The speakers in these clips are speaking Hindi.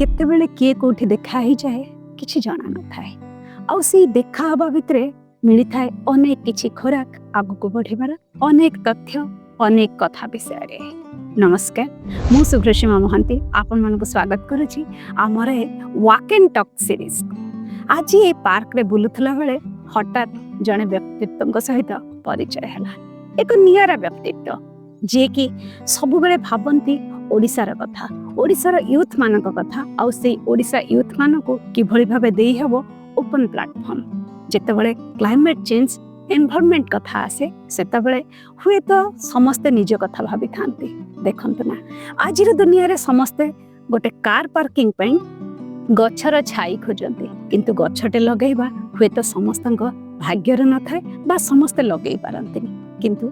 केतेबेले किए कोठी देखा ही जाए किछि जणा न थाए आ से देखा हबा भितरे मिली थाए अनेक किछि खोराक आगु बढ़िबार अनेक तथ्य अनेक कथा विषय रे। नमस्कार, मु सुभ्रसीमा महांती आपन मन को स्वागत करूछि आमर वॉक एंड टॉक सीरीज। आज ये पार्क रे बुलुथला बेले हठात जने व्यक्तित्व सहित परिचय हला। एक नियारा व्यक्तित्व जे कि सबु बेले भाबंती ओडिसार कथा, ओडिसार यूथ मानक कथा आ से ओडिसा यूथ मानको किभଳି भाबे देई हबो ओपन प्लेटफॉर्म। जेतेबेले क्लाइमेट चेंज एनवायरनमेंट कथा आसे सेतेबेले हुए तो समस्ते निज कथा भाबी थांती। देखंतु ना आजिर दुनिया रे समस्ते गोटे कार पार्किंग पई गछर छाई खोजंती, किंतु गछटे लगेबा हुए तो समस्तक भाग्यर न थाए बा समस्ते लगेई पारंतिनी। किंतु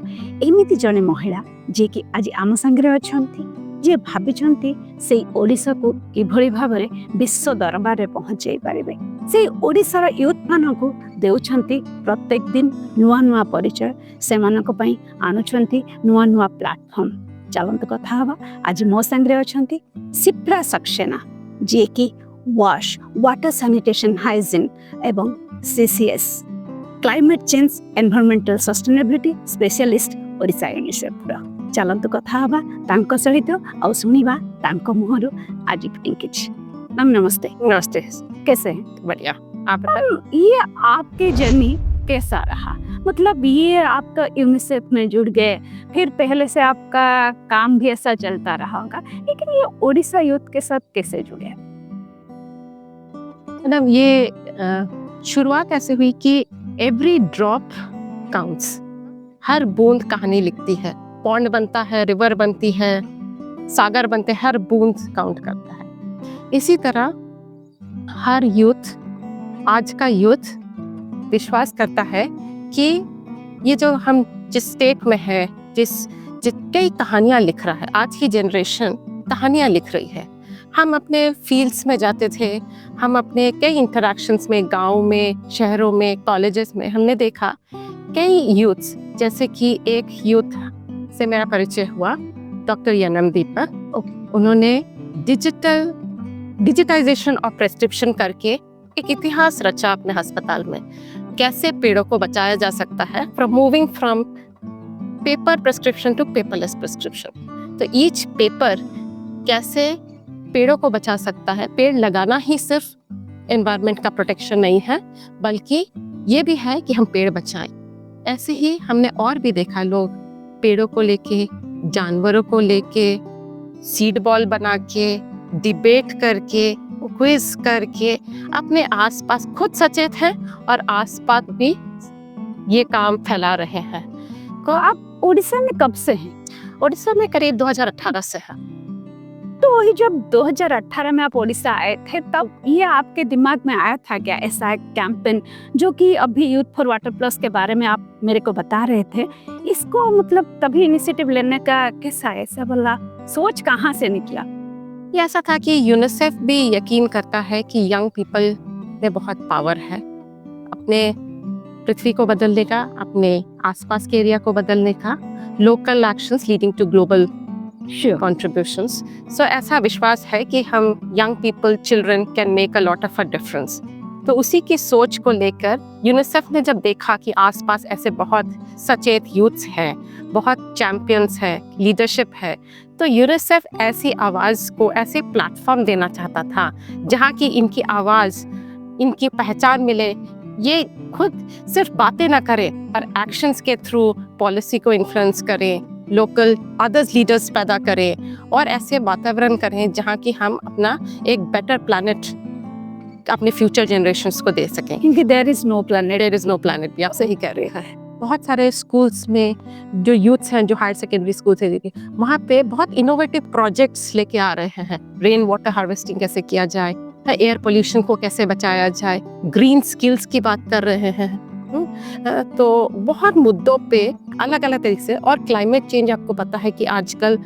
एमिति जने महिला जे कि आज आम संगे अछंती जे भाबिछंती से ओडिसा को किभଳି भाबरे विश्व दरबार रे पहुंचाई पारिबे। से ओडिसार यूथ मानको देउछंती प्रत्येक दिन नुआ नुआ परिचय, से मानको पई आनुछंती नुआ नुआ प्लेटफॉर्म। चलंत कथा हवा आज मो संगे अछंती सिप्रा सक्सेना जे कि वॉश वाटर सैनिटेशन हाइजीन एवं CCS climate change environmental sustainability specialist Odisha UNICEF. चलंतु कथा हवा तांको सहित और सुनिबा तांको मुहरु आज किछ। नमस्ते। नमस्ते। कैसे हैं? बढ़िया। आप ये आपके जर्नी कैसा रहा? मतलब ये आपका यूनिसेफ में जुड़ गए, फिर पहले से आपका काम भी ऐसा चलता रहा होगा, लेकिन ये ओडिसा यूथ के साथ कैसे जुड़े? मतलब ये शुरुआत ऐसे हुई कि एवरी ड्रॉप काउंट्स, हर बूंद कहानी लिखती है। पॉन्ड बनता है, रिवर बनती है, सागर बनते हैं, हर बूंद काउंट करता है। इसी तरह हर यूथ, आज का यूथ विश्वास करता है कि ये जो हम जिस स्टेट में है, कई कहानियाँ लिख रहा है, आज की जनरेशन कहानियाँ लिख रही है। हम अपने फील्ड्स में जाते थे, हम अपने कई इंटरेक्शंस में, गाँव में, शहरों में, कॉलेजेस में हमने देखा कई यूथ्स, जैसे कि एक यूथ से मेरा परिचय हुआ डॉक्टर यनम दीपक। उन्होंने डिजिटाइजेशन ऑफ प्रेस्क्रिप्शन करके एक इतिहास रचा अपने अस्पताल में, कैसे पेड़ों को बचाया जा सकता है moving from paper prescription to paperless prescription. तो ईच पेपर कैसे पेड़ों को बचा सकता है। पेड़ लगाना ही सिर्फ एनवायरनमेंट का प्रोटेक्शन नहीं है, बल्कि ये भी है कि हम पेड़ बचाएं। ऐसे ही हमने और भी देखा, लोग पेड़ों को लेके, जानवरों को लेके सीड बॉल बना के, डिबेट करके, क्विज करके अपने आसपास खुद सचेत हैं और आसपास भी ये काम फैला रहे हैं। तो आप ओडिशा में कब से हैं? ओडिशा में करीब 2018 से है। तो ये जब 2018 में आप ओडिशा आए थे, तब ये आपके दिमाग में आया था क्या ऐसा एक कैंपेन जो कि अभी यूथ फॉर वाटर प्लस के बारे में आप मेरे को बता रहे थे, इसको मतलब तभी इनिशिएटिव लेने का कैसा ऐसा वाला सोच कहाँ से निकला? ये ऐसा था कि यूनिसेफ भी यकीन करता है कि यंग पीपल में बहुत पावर है अपने पृथ्वी को बदलने का, अपने आसपास के एरिया को बदलने का, local actions leading to global contributions. So ऐसा विश्वास है कि हम young people, children can make a lot of a difference. तो उसी की सोच को लेकर यूनिसेफ ने जब देखा कि आसपास ऐसे बहुत सचेत यूथ्स हैं, बहुत चैंपियंस हैं, लीडरशिप है, तो यूनिसेफ ऐसी आवाज़ को ऐसे प्लेटफॉर्म देना चाहता था जहाँ की इनकी आवाज़, इनकी पहचान मिले। ये खुद सिर्फ बातें ना करें पर एक्शंस के थ्रू पॉलिसी को इन्फ्लुएंस करें, लोकल अदर्स लीडर्स पैदा करें और ऐसे वातावरण करें जहाँ कि हम अपना एक बेटर प्लैनेट अपने फ्यूचर जनरेशंस को दे सकें। क्योंकि देयर इज नो प्लैनेट भी आप सही कह रहे हैं। बहुत सारे स्कूल्स में जो यूथ्स हैं, जो हायर सेकेंडरी स्कूल से वहाँ पे बहुत इनोवेटिव प्रोजेक्ट्स लेके आ रहे हैं। रेन वाटर हार्वेस्टिंग कैसे किया जाए, एयर पोल्यूशन को कैसे बचाया जाए, ग्रीन स्किल्स की बात कर रहे हैं। तो बहुत मुद्दों पे अलग अलग तरीके से, और क्लाइमेट चेंज आपको पता है कि आजकल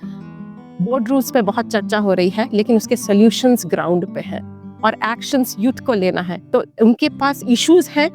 बोर्ड रूम्स पे बहुत चर्चा हो रही है, लेकिन उसके सॉल्यूशंस ग्राउंड पे हैं और एक्शंस यूथ को लेना है। तो उनके पास इश्यूज हैं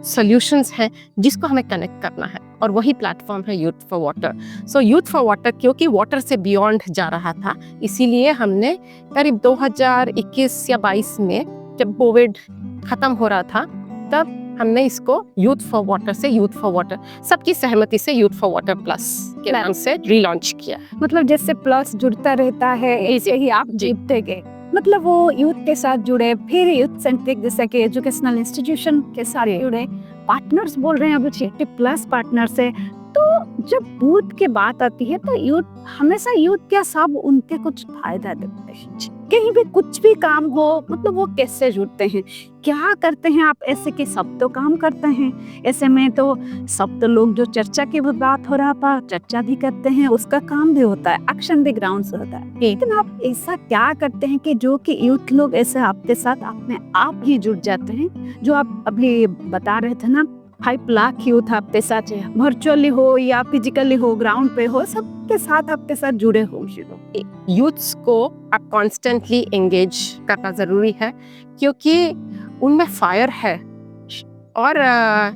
सॉल्यूशंस हैं जिसको हमें कनेक्ट करना है, और वही प्लेटफॉर्म है youth for water. So youth for water क्योंकि वाटर से बियॉन्ड जा रहा था, इसीलिए हमने करीब 2021 या 22 में जब कोविड ख़त्म हो रहा था, तब हमने इसको यूथ फॉर वाटर से यूथ फॉर वाटर, सबकी सहमति से यूथ फॉर वाटर प्लस के नाम से रीलॉन्च किया। मतलब जैसे प्लस जुड़ता रहता है ऐसे ही आप जीतते गए, मतलब वो यूथ के साथ जुड़े, फिर यूथ सेंट्रिक जैसे कि एजुकेशनल इंस्टीट्यूशन के साथ जुड़े, पार्टनर्स बोल रहे हैं अब 80 प्लस पार्टनर्स है। तो जब यूथ की बात आती है तो यूथ हमेशा यूथ क्या सब उनके कुछ फायदा देते हैं, कहीं भी कुछ भी काम हो, मतलब वो कैसे जुड़ते हैं, क्या करते हैं आप, ऐसे कि सब तो काम करते हैं, ऐसे में तो सब तो लोग जो चर्चा की बात हो रहा था चर्चा भी करते हैं, उसका काम भी होता है, एक्शन द ग्राउंड से होता है, लेकिन आप ऐसा क्या करते हैं कि जो कि यूथ लोग ऐसे आपके साथ अपने आप ही जुड़ जाते हैं, जो आप अभी बता रहे थे ना 5 लाख यूथ आपके साथ वर्चुअली हो या फिजिकली हो, ग्राउंड पे हो, सबके साथ आपके साथ जुड़े हो। यूथ्स को आप कॉन्स्टेंटली एंगेज करना ज़रूरी है, क्योंकि उनमें फायर है। और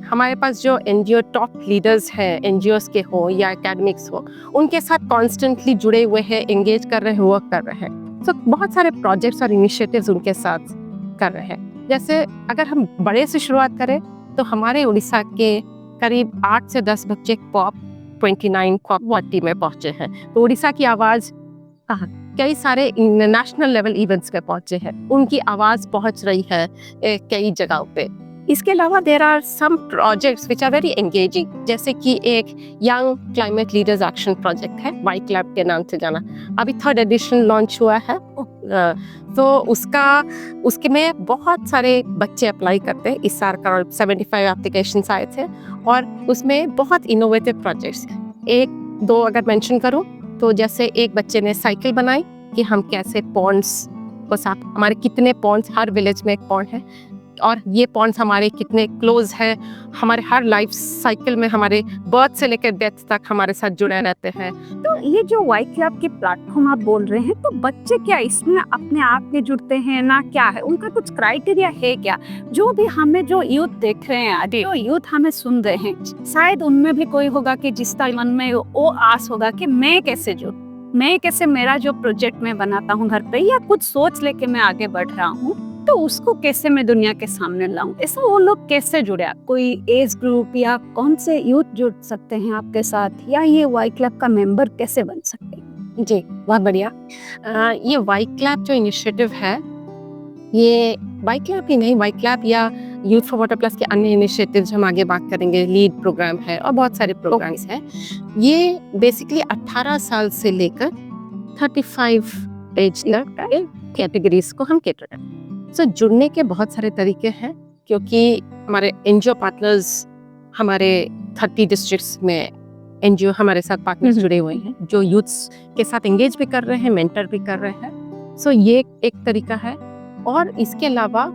हमारे पास जो एनजीओ टॉप लीडर्स हैं, एनजीओस के हो या एकेडमिक्स हो, उनके साथ कॉन्स्टेंटली जुड़े हुए हैं, एंगेज कर रहे हैं, वर्क कर रहे हैं। तो बहुत सारे प्रोजेक्ट्स और इनिशिएटिव्स उनके साथ कर रहे हैं। जैसे अगर हम बड़े से शुरुआत करें तो हमारे उड़ीसा के करीब 8 से 10 बच्चे पॉप 29 पॉप 40 में पहुंचे हैं। तो उड़ीसा की आवाज़ कई सारे नेशनल लेवल इवेंट्स पे पहुंचे हैं, उनकी आवाज़ पहुंच रही है कई जगहों पे। इसके अलावा there are some projects which are very engaging, जैसे कि एक young climate leaders action project है, वाइट क्लब के नाम से जाना, अभी 3rd एडिशन लॉन्च हुआ है। तो उसके में बहुत सारे बच्चे अप्लाई करते हैं। इस साल करीब 75 एप्लीकेशंस आए थे, और उसमें बहुत इनोवेटिव प्रोजेक्ट्स, 1-2 अगर मेंशन करूं तो जैसे एक बच्चे ने साइकिल बनाई कि हम कैसे पॉन्ड्स को साफ, हमारे कितने पॉन्ड्स, हर विलेज में एक पॉन्ड है, और ये पॉन्ड्स हमारे कितने क्लोज है, हमारे हर लाइफ साइकिल में, हमारे बर्थ से लेकर डेथ तक हमारे साथ जुड़े रहते हैं। तो ये जो वाइट क्लब के प्लेटफॉर्म आप बोल रहे हैं, तो बच्चे क्या इसमें अपने आप में जुड़ते हैं ना, क्या है उनका कुछ क्राइटेरिया है क्या? जो भी हमें जो यूथ देख रहे हैं, जो यूथ हमें सुन रहे हैं, शायद उनमें भी कोई होगा कि जिसका मन में वो आस होगा कि मैं कैसे जुड़, मैं कैसे मेरा जो प्रोजेक्ट मैं बनाता हूँ घर पे या कुछ सोच लेके मैं आगे बढ़ रहा हूँ, तो उसको कैसे मैं दुनिया के सामने लाऊं, ऐसा वो लोग कैसे जुड़े? कोई एज ग्रुप या कौन से यूथ जुड़ सकते हैं आपके साथ, या ये वाइट क्लब का मेंबर कैसे बन सकते हैं? जी बहुत बढ़िया। ये वाइट क्लब जो इनिशिएटिव है, ये वाइट क्लब ही नहीं, वाइट क्लब या यूथ फॉर वाटर प्लस के अन्य इनिशिएटिव्स हम आगे बात करेंगे, लीड प्रोग्राम है और बहुत सारे प्रोग्राम्स हैं। ये बेसिकली 18 साल से लेकर 35 एज तक कैटेगरीज को हम कैटर करते हैं। सो जुड़ने के बहुत सारे तरीके हैं, क्योंकि हमारे एनजीओ पार्टनर्स, हमारे 30 डिस्ट्रिक्ट्स में एनजीओ हमारे साथ पार्टनर्स जुड़े हुए हैं, जो यूथ्स के साथ एंगेज भी कर रहे हैं, मेंटर भी कर रहे हैं। सो ये एक तरीका है। और इसके अलावा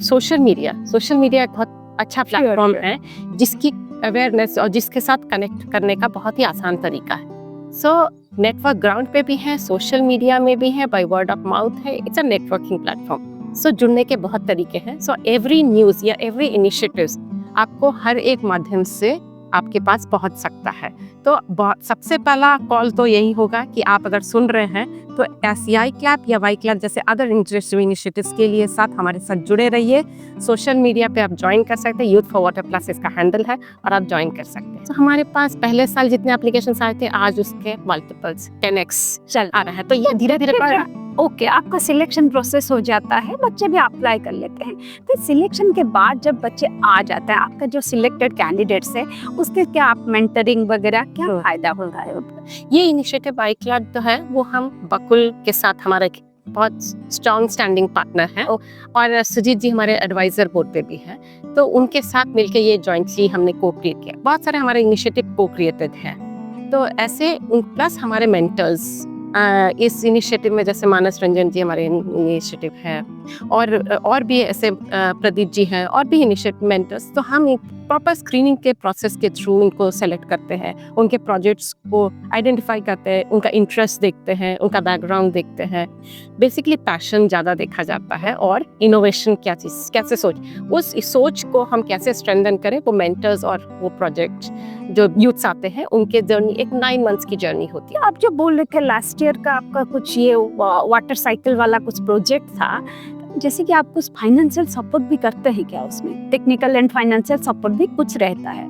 सोशल मीडिया एक बहुत अच्छा प्लेटफॉर्म है, जिसकी अवेयरनेस और जिसके साथ कनेक्ट करने का बहुत ही आसान तरीका है। सो नेटवर्क ग्राउंड पे भी है, सोशल मीडिया में भी है, बाय वर्ड ऑफ माउथ है, इट्स अ नेटवर्किंग प्लेटफॉर्म। सो जुड़ने के बहुत तरीके हैं। सो एवरी न्यूज़ या एवरी इनिशिएटिव्स आपको हर एक माध्यम से आपके पास पहुंच सकता है। तो सबसे पहला कॉल तो यही होगा कि आप अगर सुन रहे हैं तो SCI क्लब या वाई क्लब जैसे अदर इंटरेस्टिंग इनिशिएटिव्स के लिए साथ हमारे साथ जुड़े रहिए। सोशल मीडिया पे आप ज्वाइन कर सकते हैं, यूथ फॉर वाटर प्लस इसका हैंडल है, और आप ज्वाइन कर सकते हैं। तो हमारे पास पहले साल जितने एप्लीकेशंस आए थे, आज उसके मल्टीपल्स 10x चल आ रहा है। तो ये धीरे धीरे ओके, आपका सिलेक्शन प्रोसेस हो जाता है, बच्चे भी अप्लाई कर लेते हैं। फिर सिलेक्शन के बाद जब बच्चे आ जाते हैं, आपका जो सिलेक्टेड कैंडिडेट्स है, उसके क्या आप मेंटरिंग वगैरह क्या फायदा होता है? ये इनिशिएटिव वाई क्लब तो है, वो हम बकुल के साथ हमारे बहुत स्ट्रॉन्ग स्टैंडिंग पार्टनर है, और सुजीत जी हमारे एडवाइजर बोर्ड पे भी है। तो उनके साथ मिलकर ये जॉइंटली हमने को क्रिएट किया। बहुत सारे हमारे इनिशिएटिव को क्रिएटेड है। तो ऐसे प्लस हमारे मेंटर्स इस इनिशिएटिव में, जैसे मानस रंजन जी हमारे इनिशिएटिव है, और भी ऐसे प्रदीप जी हैं और भी इनिशिएटिव मेंटर्स। तो हम एक प्रॉपर स्क्रीनिंग के प्रोसेस के थ्रू उनको सेलेक्ट करते हैं, उनके प्रोजेक्ट्स को आइडेंटिफाई करते हैं, उनका इंटरेस्ट देखते हैं, उनका बैकग्राउंड देखते हैं। बेसिकली पैशन ज़्यादा देखा जाता है और इनोवेशन क्या चीज़, कैसे सोच, उस सोच को हम कैसे स्ट्रेंथन करें, वो मेंटर्स और वो प्रोजेक्ट जो यूथ्स आते हैं उनके जर्नी एक 9 मंथ्स की जर्नी होती है। आप जो बोल रहे थे लास्ट ईयर का आपका कुछ ये वाटर साइकिल वाला कुछ प्रोजेक्ट था, जैसे कि आप कुछ फाइनेंशियल सपोर्ट भी करते हैं क्या उसमें? टेक्निकल एंड फाइनेंशियल सपोर्ट भी कुछ रहता है?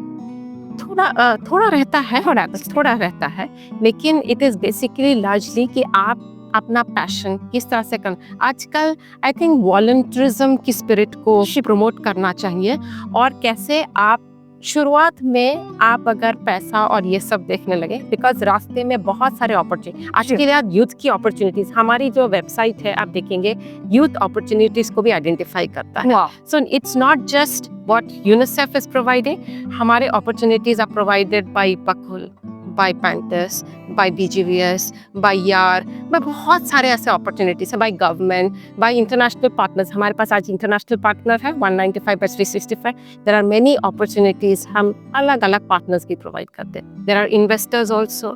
थोड़ा रहता है, लेकिन इट इज़ बेसिकली लार्जली कि आप अपना पैशन किस तरह से कर। आजकल आई थिंक वॉलंटरिज्म की स्पिरिट को प्रमोट करना चाहिए, और कैसे आप शुरुआत में आप अगर पैसा और ये सब देखने लगे, बिकॉज रास्ते में बहुत सारे अपॉर्चुनिटी आज के लिए यूथ की अपॉर्चुनिटीज, हमारी जो वेबसाइट है आप देखेंगे यूथ अपॉर्चुनिटीज को भी आइडेंटिफाई करता है। So it's not just what UNICEF is providing, हमारे opportunities are provided by Bakul, by painters, by BGVS, by यार, बाय बहुत सारे ऐसे अपॉर्चुनिटीज है, by government, by international partners. हमारे पास आज इंटरनेशनल पार्टनर है 195/365। देयर आर मेनी अपॉर्चुनिटीज, हम अलग अलग पार्टनर्स की प्रोवाइड करते हैं। There are investors also.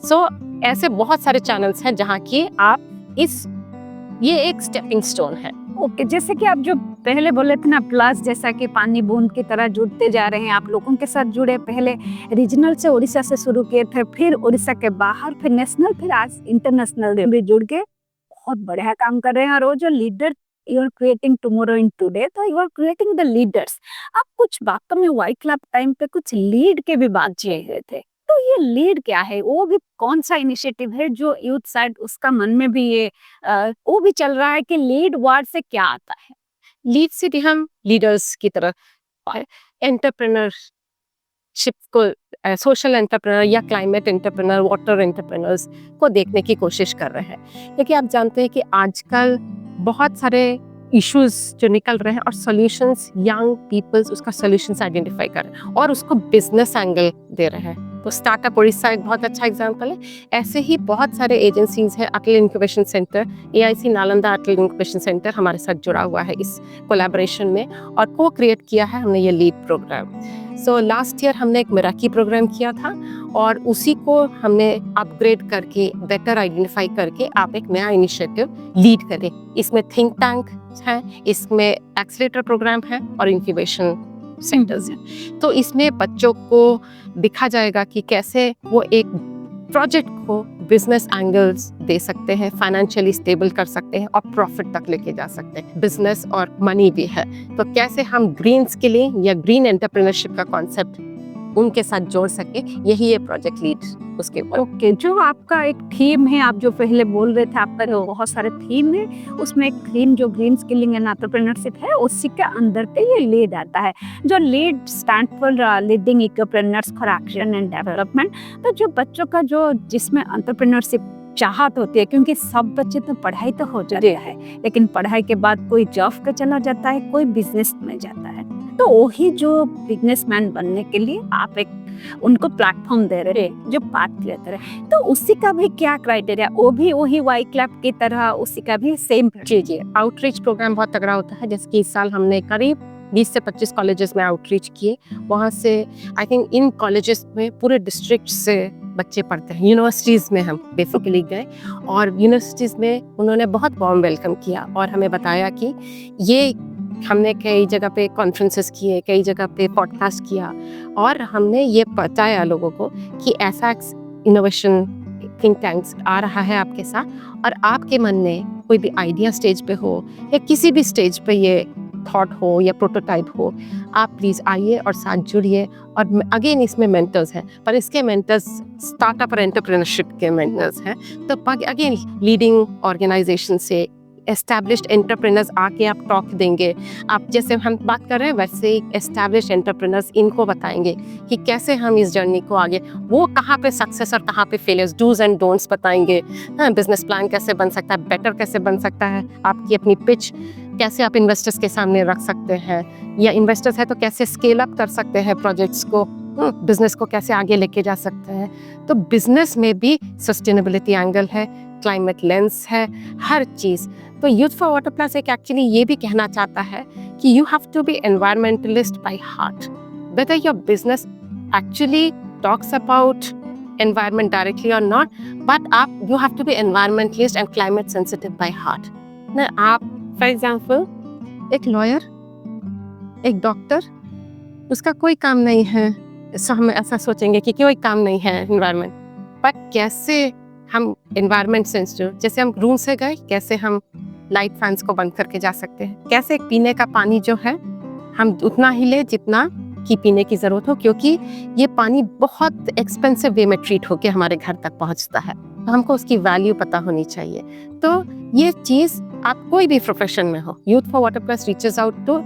सो ऐसे बहुत सारे चैनल्स हैं जहाँ की आप ये एक स्टेपिंग स्टोन है। ओके, जैसे कि आप जो पहले बोले थे ना, प्लस जैसा कि पानी बूंद की तरह जुड़ते जा रहे हैं, आप लोगों के साथ जुड़े, पहले रीजनल से उड़ीसा से शुरू किए थे, फिर उड़ीसा के बाहर, फिर नेशनल, फिर आज इंटरनेशनल भी जुड़ के बहुत बढ़िया काम कर रहे हैं। और वो जो leader you are creating tomorrow in today, तो you are creating the leaders. आप कुछ बातों में वाई क्लब टाइम पे कुछ लीड के भी बात किए हुए थे, तो ये लीड क्या है? वो भी कौन सा इनिशिएटिव है जो यूथ साइड उसका मन में भी ये वो भी चल रहा है कि लीड वर्ड से क्या आता है? लीड से भी हम लीडर्स की तरफ है, एंटरप्रेन्योरशिप को, सोशल एंटरप्रेन्योर या क्लाइमेट एंटरप्रेन्योर, वाटर एंटरप्रेन्योर्स को देखने की कोशिश कर रहे हैं। क्योंकि आप जानते हैं कि आजकल बहुत सारे इश्यूज जो निकल रहे हैं और सॉल्यूशंस, यंग पीपल्स उसका सॉल्यूशंस आइडेंटिफाई कर रहे हैं और उसको बिजनेस एंगल दे रहे हैं। तो स्टार्टअप उड़ीसा एक बहुत अच्छा एग्जांपल है। ऐसे ही बहुत सारे एजेंसीज हैं। अटल इंक्यूबेशन सेंटर, AIC नालंदा अटल इंक्यूबेशन सेंटर हमारे साथ जुड़ा हुआ है इस कोलैबोरेशन में, और को क्रिएट किया है हमने ये lead program. So last year हमने एक मिराकी प्रोग्राम किया था, और उसी को हमने अपग्रेड करके, बेटर आइडेंटिफाई करके आप एक नया इनिशिएटिव लीड करें। इसमें थिंक टैंक है, इसमें एक्सीलेटर प्रोग्राम है और इंक्यूबेशन सेंटर्स हैं। तो इसमें बच्चों को दिखा जाएगा कि कैसे वो एक प्रोजेक्ट को बिजनेस एंगल्स दे सकते हैं, फाइनेंशियली स्टेबल कर सकते हैं और प्रॉफिट तक लेके जा सकते हैं। बिजनेस और मनी भी है, तो कैसे हम ग्रीन स्किलिंग या ग्रीन एंटरप्रेन्योरशिप का कॉन्सेप्ट उनके साथ जोड़ सके, यही ये प्रोजेक्ट लीड उसके ऊपर। ओके, जो आपका एक थीम है, आप जो पहले बोल रहे थे, आपका जो बहुत सारे थीम है, उसमें एक थीम जो ग्रीन स्किलिंग एंड एंटरप्रेन्योरशिप है, उसी के अंदर पे ये लीड आता है। जो lead stand for leading entrepreneurs for action and development. तो जो बच्चों का जो जिसमें एंटरप्रेन्योरशिप चाहत होती है, क्योंकि सब बच्चे तो पढ़ाई तो हो जाता है, लेकिन पढ़ाई के बाद कोई जॉब पे चला जाता है, कोई बिजनेस में जाता है। तो वही जो बिजनेसमैन बनने के लिए आप एक उनको प्लेटफॉर्म दे रहे हैं, जो पाथ क्लियर रहे, तो उसी का भी क्या क्राइटेरिया? वो भी वही वाई क्लब की तरह उसी का भी सेम? जी, आउटरीच प्रोग्राम बहुत तगड़ा होता है। जैसे कि इस साल हमने करीब 20 से 25 कॉलेजेस में आउटरीच किए। वहाँ से आई थिंक इन कॉलेजेस में पूरे डिस्ट्रिक्ट से बच्चे पढ़ते हैं। यूनिवर्सिटीज़ में हम बेसिकली गए, और यूनिवर्सिटीज़ में उन्होंने बहुत वार्म वेलकम किया और हमें बताया कि ये हमने कई जगह पे कॉन्फ्रेंसेस किए, कई जगह पे पॉडकास्ट किया, और हमने ये बताया लोगों को कि ऐसा इनोवेशन थिंक टैंक्स आ रहा है आपके साथ, और आपके मन में कोई भी आइडिया स्टेज पे हो या किसी भी स्टेज पे ये थॉट हो या प्रोटोटाइप हो, आप प्लीज़ आइए और साथ जुड़िए। और अगेन इसमें मेंटर्स हैं, पर इसके मेंटर्स स्टार्टअप और एंटरप्रेन्योरशिप के मेंटर्स हैं। तो अगेन लीडिंग ऑर्गेनाइजेशन से एस्टैब्लिश्ड एंटरप्रेनर्स आके आप टॉक देंगे। आप जैसे हम बात कर रहे हैं वैसे ही एस्टैब्लिश्ड एंटरप्रेनर्स इनको बताएंगे कि कैसे हम इस जर्नी को आगे, वो कहाँ पे सक्सेस और कहाँ पे फेलियर्स, डूज एंड डोंट्स बताएंगे। हाँ, बिजनेस प्लान कैसे बन सकता है, बेटर कैसे बन सकता है, आपकी अपनी पिच कैसे आप इन्वेस्टर्स के सामने रख सकते हैं, या इन्वेस्टर्स है तो कैसे स्केल अप कर सकते हैं प्रोजेक्ट्स को, बिजनेस को कैसे आगे लेके जा सकते हैं। तो बिजनेस में भी सस्टेनेबिलिटी एंगल है, क्लाइमेट लेंस है, हर चीज़। तो यूथ फॉर वाटर प्लस एक एक्चुअली ये भी कहना चाहता है कि you have to be environmentalist by heart, whether your business actually talks about environment directly or not, but you have to be environmentalist and climate sensitive by heart. ना आप for example एक lawyer, एक डॉक्टर, उसका कोई काम नहीं है, सो हम ऐसा सोचेंगे कि कोई काम नहीं है environment, but कैसे हम environment sensitive, जैसे हम रूम से गए कैसे हम लाइट फैंस को बंद करके जा सकते हैं, कैसे पीने का पानी जो है हम उतना ही ले जितना की पीने की ज़रूरत हो, क्योंकि ये पानी बहुत एक्सपेंसिव वे में ट्रीट होके हमारे घर तक पहुंचता है, तो हमको उसकी वैल्यू पता होनी चाहिए। तो ये चीज़ आप कोई भी प्रोफेशन में हो, youth for water plus reaches out to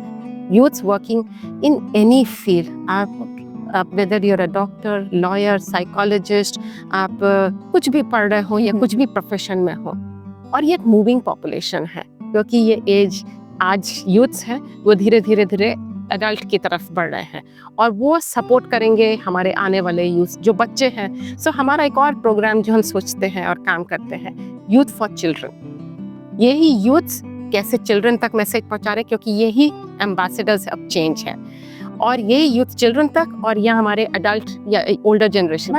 youths working in any field. आप whether you're a doctor, lawyer, psychologist, आप कुछ भी पढ़ रहे हो या कुछ भी प्रोफेशन में हो, और ये एक मूविंग पॉपुलेशन है, क्योंकि ये एज आज यूथ्स हैं वो धीरे धीरे धीरे एडल्ट की तरफ बढ़ रहे हैं, और वो सपोर्ट करेंगे हमारे आने वाले यूथ जो बच्चे हैं। सो हमारा एक और प्रोग्राम जो हम सोचते हैं और काम करते हैं, यूथ फॉर चिल्ड्रन। यही यूथ्स कैसे चिल्ड्रन तक मैसेज पहुंचा रहे हैं, क्योंकि यही एम्बेसडर्स ऑफ चेंज है, और ये यूथ चिल्ड्रन तक और या हमारे अडल्ट या ओल्डर जनरेशन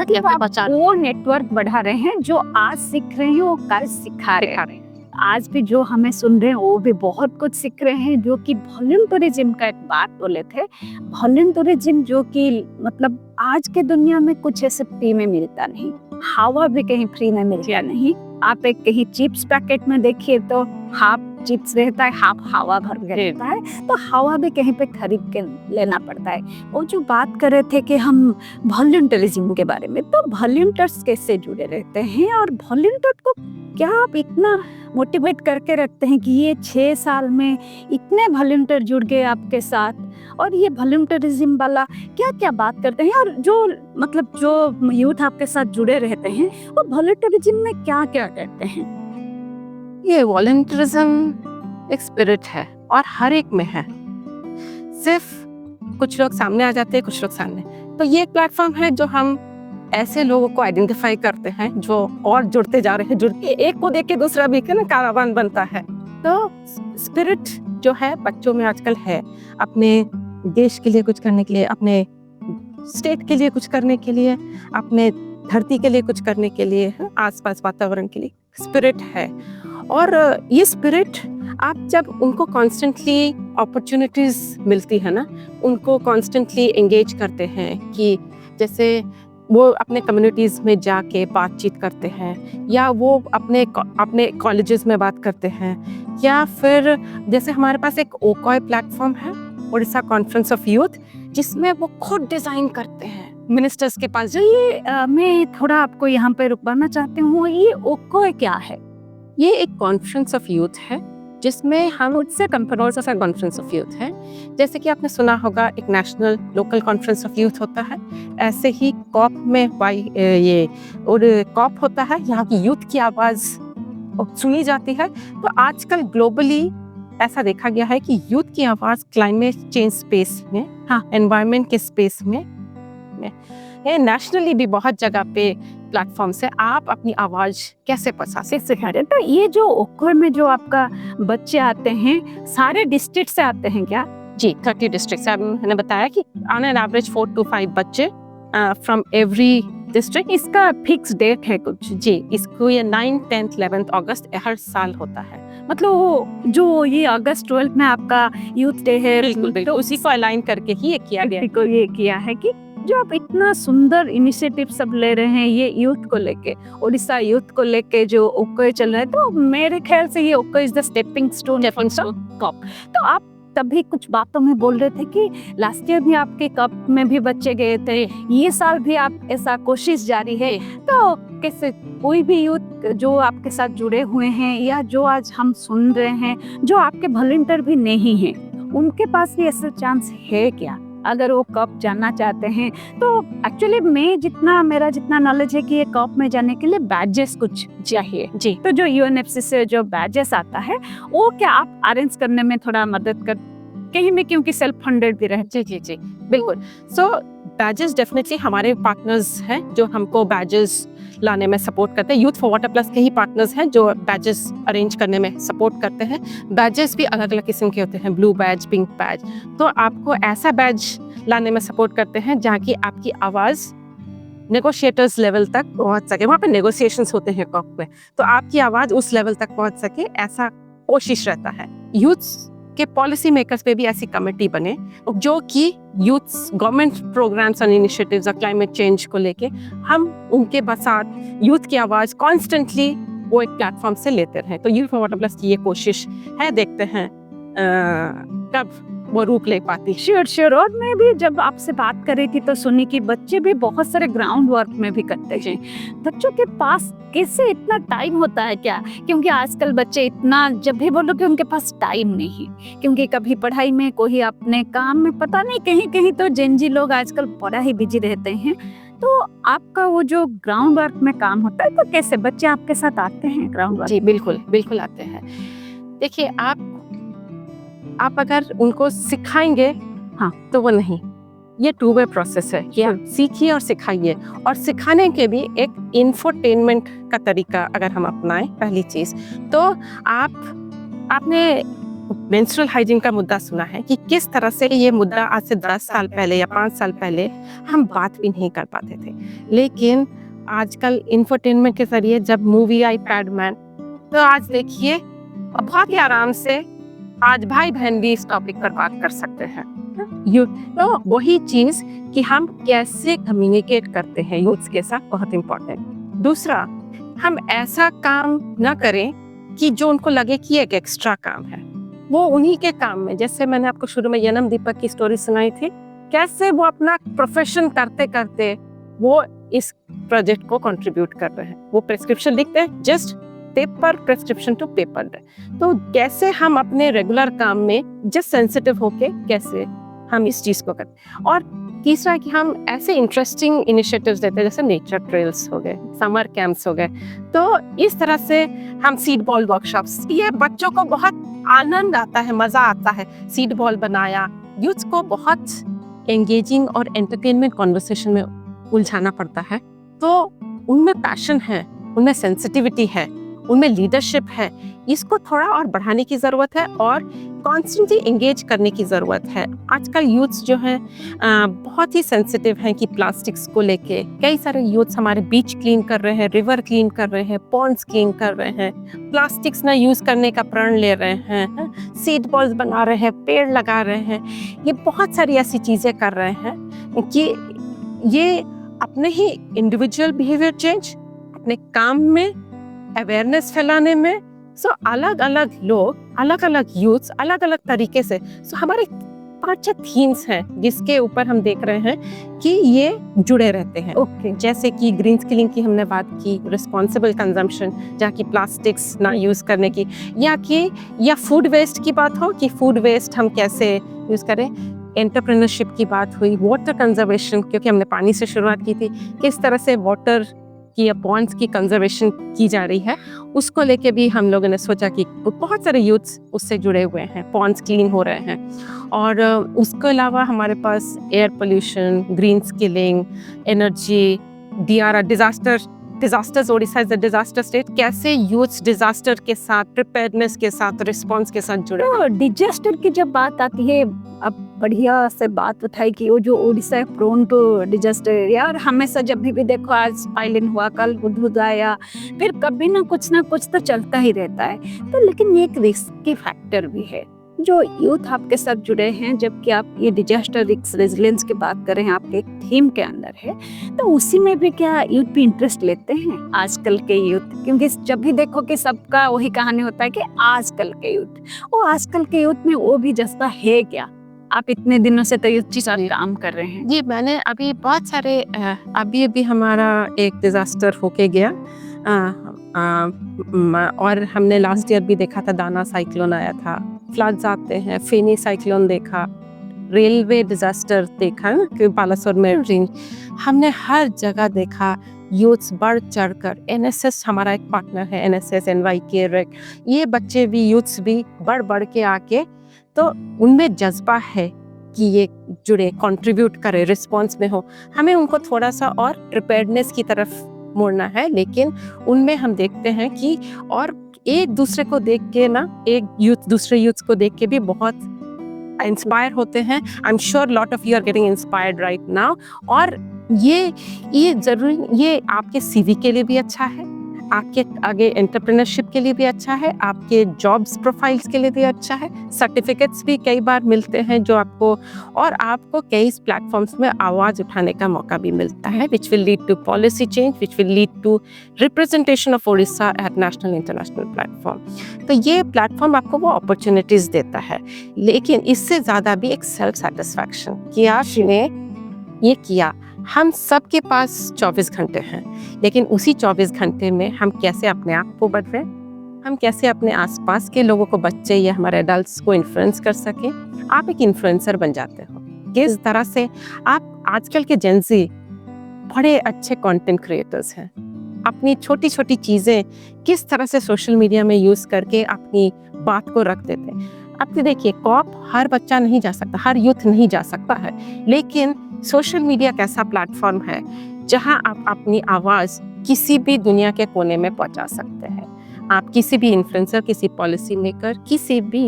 वो नेटवर्क बढ़ा रहे हैं, जो आज सीख रहे हैं वो कल सिखा रहे हैं। आज भी जो हमें सुन रहे हैं वो भी बहुत कुछ सीख रहे हैं। जो कि वॉलंटरिज्म का एक बात बोले थे, वॉलंटरिज्म जो कि मतलब आज के दुनिया में कुछ ऐसे फ्री में मिलता नहीं, हवा भी कहीं फ्री में मिलता नहीं। आप एक कहीं चिप्स पैकेट में देखिए तो हाफ चिप्स रहता है, हाफ हवा भर के रहता है, तो हवा भी कहीं पे खरीद के लेना पड़ता है। वो जो बात कर रहे थे कि हम वॉलंटरिज्म के बारे में, तो वॉलंटियर्स कैसे जुड़े रहते हैं और वॉलंटियर को क्या आप इतना मोटिवेट करके रखते हैं कि ये 6 साल में इतने वॉलंटियर जुड़ गए आपके साथ, और ये वॉलंटरिज्म वाला क्या क्या बात करते हैं, और जो मतलब जो यूथ आपके साथ जुड़े रहते हैं वो वॉलंटरिज्म में क्या क्या करते हैं? ये वॉलंटरिज्म एक स्पिरिट है और हर एक में है, सिर्फ कुछ लोग सामने आ जाते हैं, कुछ लोग सामने। तो ये एक प्लेटफॉर्म है जो हम ऐसे लोगों को आइडेंटिफाई करते हैं जो और जुड़ते जा रहे हैं, जुड़ के एक को देख के दूसरा भी ना कारवान बनता है। तो स्पिरिट जो है बच्चों में आजकल है, अपने देश के लिए कुछ करने के लिए, अपने स्टेट के लिए कुछ करने के लिए, अपने धरती के लिए कुछ करने के लिए, आसपास वातावरण के लिए स्पिरिट है। और ये स्पिरिट आप जब उनको कॉन्स्टेंटली अपॉर्चुनिटीज मिलती है ना, उनको कॉन्स्टेंटली एंगेज करते हैं, कि जैसे वो अपने कम्युनिटीज़ में जाके बातचीत करते हैं, या वो अपने कॉलेजेस में बात करते हैं, या फिर जैसे हमारे पास एक ओकॉय प्लेटफॉर्म है, उड़ीसा कॉन्फ्रेंस ऑफ यूथ, जिसमें वो खुद डिज़ाइन करते हैं मिनिस्टर्स के पास। ये मैं थोड़ा आपको यहाँ पे रुकवाना चाहती हूँ, ये ओकॉय क्या है? ये एक कॉन्फ्रेंस ऑफ यूथ है जिसमें हम उससे कॉन्फ्रेंस ऑफ यूथ है। जैसे कि आपने सुना होगा एक national local conference of youth होता है, ऐसे ही कॉप में ये और कॉप होता है, यहाँ की यूथ की आवाज़ सुनी जाती है। तो आजकल ग्लोबली ऐसा देखा गया है कि यूथ की आवाज़ क्लाइमेट चेंज स्पेस में, हाँ, एनवायरनमेंट के स्पेस में नेशनली भी बहुत जगह पे प्लेटफॉर्म से आप अपनी आवाज़ कैसे पसा सिखा रहे। तो ये जो ओकॉय में जो आपका बच्चे आते हैं, सारे डिस्ट्रिक्ट से आते हैं क्या? जी, 30 डिस्ट्रिक्ट से। मैंने बताया कि ऑन एन एवरेज 4 to 5 बच्चे फ्रॉम एवरी डिस्ट्रिक्ट। इसका फिक्स डेट है कुछ? जी, इसको ये 9, 10, 11 अगस्त हर साल होता है। मतलब वो जो ये अगस्त 12 में आपका यूथ डे है, बिल्कुल तो उसी को अलाइन करके ही ये किया गया। को ये किया है कि जो आप इतना सुंदर इनिशिएटिव सब ले रहे हैं ये यूथ को लेके, उड़ीसा यूथ को लेके जो ओकॉय चल रहा है, तो मेरे ख्याल से ये ओकॉय is the stepping stone cup. तो आप तभी कुछ बातों में बोल रहे थे कि लास्ट ईयर भी आपके कप में भी बच्चे गए थे, ये साल भी आप ऐसा कोशिश जारी है। तो कैसे कोई भी यूथ जो आपके साथ जुड़े हुए हैं या जो आज हम सुन रहे हैं, जो आपके वॉलंटियर भी नहीं हैं, उनके पास भी ऐसा चांस है क्या? अगर वो कप जानना चाहते हैं तो एक्चुअली मेरा जितना नॉलेज है कि ये कप में जाने के लिए बैजेस कुछ चाहिए। जी, तो जो यूएनएफसी से जो बैजेस आता है वो क्या आप अरेंज करने में थोड़ा मदद कर कहीं में, क्योंकि सेल्फ फंडेड भी रहे? जी, बिल्कुल। सो बैजेस डेफिनेटली हमारे पार्टनर्स हैं जो हमको बैजेस लाने में सपोर्ट करते हैं। यूथ फॉर वाटर प्लस के ही पार्टनर्स हैं जो बैजेस अरेंज करने में सपोर्ट करते हैं। बैजेस भी अलग अलग किस्म के होते हैं, ब्लू बैज, पिंक बैज। तो आपको ऐसा बैज लाने में सपोर्ट करते हैं जहाँ की आपकी आवाज़ नेगोशिएटर्स लेवल तक पहुँच सके। वहाँ पे नेगोशिएशंस होते हैं कॉप में, तो आपकी आवाज़ उस लेवल तक पहुँच सके, ऐसा कोशिश रहता है। यूथ्स के पॉलिसी मेकर्स पे भी ऐसी कमेटी बने जो कि यूथ्स गवर्नमेंट प्रोग्राम्स और इनिशिएटिव्स और क्लाइमेट चेंज को लेके हम उनके साथ यूथ की आवाज़ कॉन्स्टेंटली वो एक प्लेटफॉर्म से लेते रहें। तो यूथ फॉर वाटर प्लस की ये कोशिश है, देखते हैं कब वो रूप ले पाती। श्योर। और मैं भी जब आपसे बात कर रही थी तो सुनी कि बच्चे भी बहुत सारे ग्राउंड वर्क में भी करते हैं। बच्चों के पास कैसे इतना टाइम होता है क्या? क्योंकि आजकल बच्चे इतना, जब भी बोलो कि उनके पास टाइम नहीं, क्योंकि कभी पढ़ाई में, कोई अपने काम में, पता नहीं कहीं कहीं तो जेनजी लोग आजकल बड़ा ही बिजी रहते हैं। तो आपका वो जो ग्राउंड वर्क में काम होता है, तो कैसे बच्चे आपके साथ आते हैं ग्राउंड वर्क? जी बिल्कुल आते हैं। देखिए, आप अगर उनको सिखाएंगे हाँ, तो वो नहीं, ये टू वे प्रोसेस है कि आप सीखिए और सिखाइए। और सिखाने के भी एक इंफोटेनमेंट का तरीका अगर हम अपनाएं, पहली चीज तो आपने मेंस्ट्रुअल हाइजीन का मुद्दा सुना है कि किस तरह से ये मुद्दा आज से 10 साल पहले या 5 साल पहले हम बात भी नहीं कर पाते थे, लेकिन आजकल इंफोटेनमेंट के जरिए जब मूवी आई पैडमैन, तो आज देखिए बहुत ही आराम से आज भाई बहन भी इस टॉपिक पर बात कर सकते हैं। तो वही चीज कि हम कैसे कम्युनिकेट करते हैं यूथ के साथ, बहुत इम्पोर्टेंट। दूसरा, हम ऐसा काम ना करें कि जो उनको लगे कि एक एक्स्ट्रा काम है। वो उन्हीं के काम में, जैसे मैंने आपको शुरू में यनम दीपक की स्टोरी सुनाई थी, कैसे वो अपना प्रोफेशन करते करते वो इस प्रोजेक्ट को कंट्रीब्यूट कर रहे हैं। वो प्रेस्क्रिप्शन लिखते हैं, just paper prescription to paper. तो कैसे हम अपने रेगुलर काम में जस्ट सेंसिटिव होके कैसे हम इस चीज़ को करते। और तीसरा कि हम ऐसे इंटरेस्टिंग इनिशिएटिव्स देते हैं, जैसे नेचर ट्रेल्स हो गए, समर कैंप्स हो गए। तो इस तरह से हम सीड बॉल वर्कशॉप्स, ये बच्चों को बहुत आनंद आता है, मज़ा आता है। सीड बॉल बनाया, यूथ को बहुत एंगेजिंग और एंटरटेनमेंट कॉन्वर्सेशन में उलझाना पड़ता है। तो उनमें पैशन है, उनमें सेंसिटिविटी है, उनमें लीडरशिप है। इसको थोड़ा और बढ़ाने की ज़रूरत है और कॉन्स्टेंटली एंगेज करने की ज़रूरत है। आजकल यूथ्स जो हैं बहुत ही सेंसिटिव हैं कि प्लास्टिक्स को लेके। कई सारे यूथ्स हमारे बीच क्लीन कर रहे हैं, रिवर क्लीन कर रहे हैं, पॉन्ड्स क्लीन कर रहे हैं, प्लास्टिक्स ना यूज़ करने का प्रण ले रहे हैं, सीड बॉल्स बना रहे हैं, पेड़ लगा रहे हैं। ये बहुत सारी ऐसी चीज़ें कर रहे हैं कि ये अपने ही इंडिविजुअल बिहेवियर चेंज, अपने काम में अवेयरनेस फैलाने में, सो अलग अलग लोग, अलग अलग यूथ्स अलग अलग तरीके से। सो हमारे 5-6 थीम्स हैं जिसके ऊपर हम देख रहे हैं कि ये जुड़े रहते हैं। ओके। जैसे कि ग्रीन स्किलिंग की हमने बात की, रिस्पॉन्सिबल कंजम्पशन, जहाँ की प्लास्टिक्स ना यूज़ करने की, या फूड वेस्ट की बात हो कि फूड वेस्ट हम कैसे यूज़ करें। एंटरप्रेन्योरशिप की बात हुई, वाटर कंजर्वेशन, क्योंकि हमने पानी से शुरुआत की थी, किस तरह से वाटर की या पॉन्ड्स की कंजर्वेशन की जा रही है, उसको लेके भी हम लोगों ने सोचा कि बहुत सारे यूथ्स उससे जुड़े हुए हैं, पॉन्ड्स क्लीन हो रहे हैं। और उसके अलावा हमारे पास air pollution, green skilling, energy, DRR, disasters, Odisha is the disaster state, कैसे यूथ्स डिजास्टर के साथ, प्रिपेयर्डनेस के साथ, रिस्पॉन्स के साथ जुड़े। तो डिजास्टर की जब बात आती है, अब बढ़िया से बात उठाई कि वो जो उड़ीसा है प्रोन टू डिजास्टर एरिया, और हमेशा जब भी देखो, आज पाइलिन हुआ, कल हुदहुद आया, फिर कभी ना कुछ तो चलता ही रहता है। तो लेकिन ये एक रिस्क की फैक्टर भी है जो यूथ आपके साथ जुड़े हैं, जबकि आप ये डिजास्टर रिस्क रेजिलियंस की बात करें, आपके एक थीम के अंदर है, तो उसी में भी क्या यूथ भी इंटरेस्ट लेते हैं आजकल के यूथ? क्योंकि जब भी देखो कि सबका वही कहानी होता है कि आजकल के यूथ, वो आजकल के यूथ में वो भी जैसा है क्या? आप इतने दिनों से तो यूथ के साथ काम कर रहे हैं। जी, मैंने अभी बहुत सारे अभी हमारा एक डिजास्टर होके गया, और हमने लास्ट ईयर भी देखा था, दाना साइक्लोन आया था, फ्लड्स आते हैं, फेनी साइक्लोन देखा, रेलवे डिजास्टर देखा ना कि बालासोर में रेंज। हमने हर जगह देखा यूथ्स बढ़ चढ़कर, NSS हमारा एक पार्टनर है, NSS, NYK, REC, ये बच्चे भी, यूथ्स भी बढ़ बढ़ के आके, तो उनमें जज्बा है कि ये जुड़े, कंट्रीब्यूट करें, रिस्पॉन्स में हो। हमें उनको थोड़ा सा और प्रिपेयर्डनेस की तरफ मोड़ना है, लेकिन उनमें हम देखते हैं कि और एक दूसरे को देख के ना, एक यूथ दूसरे यूथ को देख के भी बहुत इंस्पायर होते हैं। I am sure lot of you are getting inspired right now. और ये जरूरी, ये आपके सीवी के लिए भी अच्छा है, आपके आगे एंटरप्रेन्योरशिप के लिए भी अच्छा है, आपके जॉब्स प्रोफाइल्स के लिए भी अच्छा है। सर्टिफिकेट्स भी कई बार मिलते हैं जो आपको, और आपको कई प्लेटफॉर्म्स में आवाज़ उठाने का मौका भी मिलता है, which will lead to policy change, which will lead to representation of Orissa at national international platform. तो ये प्लेटफॉर्म आपको वो अपॉर्चुनिटीज़ देता है, लेकिन इससे ज़्यादा भी एक सेल्फ सेटिस्फैक्शन कि आपने ये किया। हम सबके पास 24 घंटे हैं, लेकिन उसी 24 घंटे में हम कैसे अपने आप को बदलें, हम कैसे अपने आसपास के लोगों को, बच्चे या हमारे एडल्ट्स को इन्फ्लुएंस कर सकें। आप एक इन्फ्लुएंसर बन जाते हो। किस तरह से आप, आजकल के जेंजी बड़े अच्छे कंटेंट क्रिएटर्स हैं, अपनी छोटी छोटी चीज़ें किस तरह से सोशल मीडिया में यूज़ करके अपनी बात को रख देते हैं। अब देखिए, कॉप हर बच्चा नहीं जा सकता, हर यूथ नहीं जा सकता है, लेकिन सोशल मीडिया एक ऐसा प्लेटफॉर्म है जहां आप अपनी आवाज़ किसी भी दुनिया के कोने में पहुंचा सकते हैं। आप किसी भी इन्फ्लुएंसर, किसी पॉलिसी मेकर, किसी भी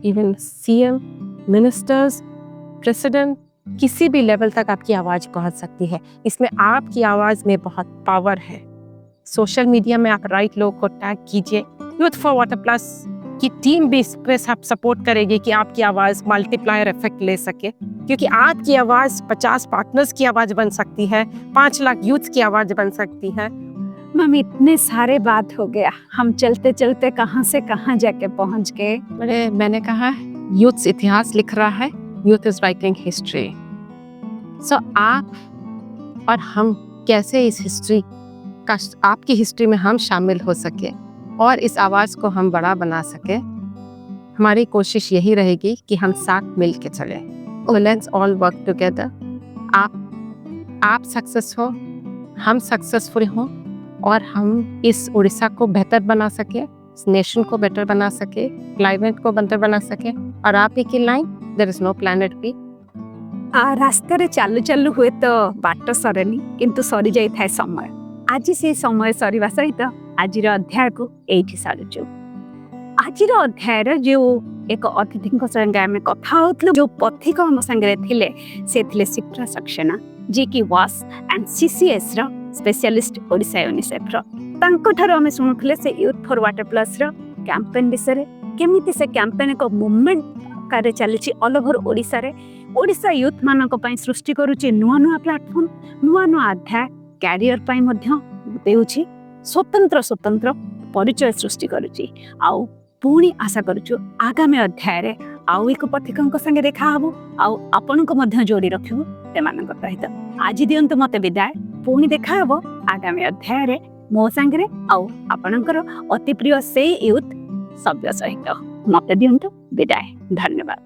इवन सीएम, मिनिस्टर्स, प्रेसिडेंट, किसी भी लेवल तक आपकी आवाज़ पहुंच सकती है। इसमें आपकी आवाज़ में बहुत पावर है। सोशल मीडिया में आप राइट लोग को टैग कीजिए। यूथ फॉर वाटर प्लस की टीम भी इस पे सपोर्ट करेगी कि आपकी आवाज़ मल्टीप्लायर इफेक्ट ले सके, क्योंकि आपकी आवाज़ 50 पार्टनर्स की आवाज़ बन सकती है, 5 लाख यूथ की आवाज़ बन सकती है। मम्मी, इतने सारे बात हो गया, हम चलते चलते कहाँ से कहाँ जाके पहुँच गए। मैंने कहा यूथ इतिहास लिख रहा है, यूथ इज राइटिंग हिस्ट्री। सो आप और हम कैसे इस हिस्ट्री का, आपकी हिस्ट्री में हम शामिल हो सके और इस आवाज़ को हम बड़ा बना सके, हमारी कोशिश यही रहेगी कि हम साथ मिल के चलें। Let's all work together. आप सक्सेस हो, हम सक्सेसफुल हों, और हम इस उड़ीसा को बेहतर बना सके, इस नेशन को बेटर बना सके, क्लाइमेट को बेहतर बना सके। और आप एक लाइन, there is no planet B. रास्ते रे चालू चालू हुए तो बाट सरेनी, किंतु सरी जाई थाए समय। आज से समय सरीवा सहित आजिर अध्याय को एठी सारुचु। आजिर अध्याय जो एक अतिथि संगे आम कथा होतलु, जो पथिक आम संगे थिले से थिले शिप्रा सक्सेना, जे कि वास एंड सीसीएस रो स्पेशलिस्ट ओडिशा यूनिसेफ रो। तांको ठारो आम सुनुथले से यूथ फॉर वाटर प्लस रो कैंपेन विषय, केमिति से कैंपेन को मूवमेंट कार्य चली ऑल ओवर ओडिशा रे। ओडिशा यूथ मानक पई सृष्टि करूची नुआ नुआ प्लेटफॉर्म, नुआ नुआ अध्याय, कैरियर पई मध्य देउची, स्वतंत्र स्वतंत्र परिचय सृष्टि करूची। आउ पुणी आशा करूछु आगामी अध्याय रे आउ एक पथिकंक संगे देखा हबो, आउ आपनको मध्य जोड़ी रखिबो तेमानक सहित। आज दियंतु मते विदाय, पुणी देखा हबो आगामी अध्याय रे मो संगे रे, आउ आपनकर अति प्रिय से यूथ सभ्य सहित। मते दियंतु विदाय, धन्यवाद।